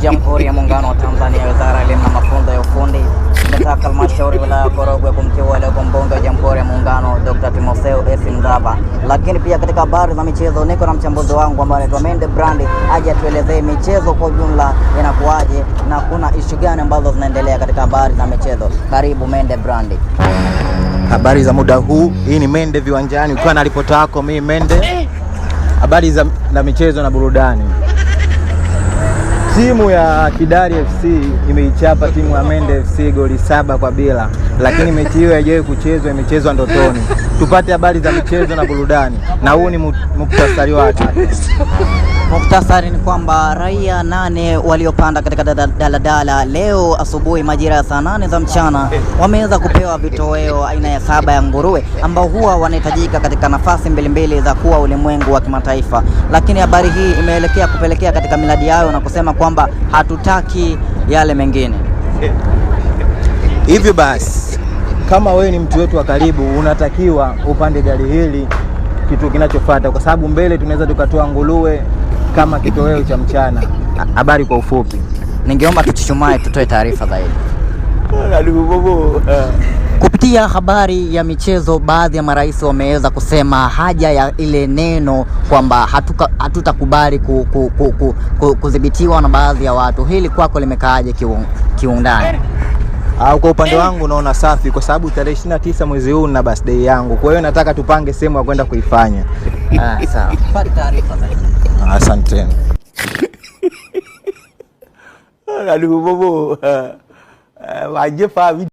Jamhuri ya Muungano wa Tanzania, Wizara ya Elimu na Mafunzo ya Ufundi inataka halmashauri wilaya ya Korogwe kumteua leo mbunge wa Jamhuri ya Muungano Dr. Timotheo S. Mzava. Lakini pia katika habari za michezo niko na mchambuzi wangu ambaye anaitwa Mende Brand, aje atuelezee michezo kwa ujumla inakuaje na kuna issue gani ambazo zinaendelea katika habari za michezo. Karibu Mende Brand. Habari za muda huu, hii ni Mende Viwanjani ukiwa na ripota yako mimi Mende. Habari za michezo na burudani. Timu ya Kidari FC imeichapa timu ya Mende FC goli 7-0, lakini mechi hiyo haijawahi kuchezwa, imechezwa ndotoni. Tupate habari za michezo na burudani, na huu ni muktasari wake. Muktasari ni kwamba raia 8 waliopanda katika daladala leo asubuhi majira ya saa 8 za mchana wameweza kupewa vitoweo aina ya 7 ya nguruwe ambao huwa wanahitajika katika nafasi mbili za kuwa ulimwengu wa kimataifa. Lakini habari hii imeelekea kupelekea katika miladi yao na kusema kwamba hatutaki yale mengine. Hivyo basi, kama wewe ni mtu wetu wa karibu, unatakiwa upande gari hili kitu kinachofuata, kwa sababu mbele tunaweza tukatoa nguruwe kama kitoweo cha mchana. Habari kwa ufupi, ningeomba tuchuchumae tutoe taarifa zaidi. Kupitia habari ya michezo, baadhi ya marais wameweza kusema haja ya ile neno kwamba hatutakubali kudhibitiwa na baadhi ya watu. Hili kwako limekaaje kiundani? Kwa upande wangu naona safi, kwa sababu tarehe 29 mwezi huu na birthday yangu. Kwa hiyo nataka tupange sehemu ya kwenda kuifanya. Sawa. Pata taarifa zaidi. Asante. Waje fa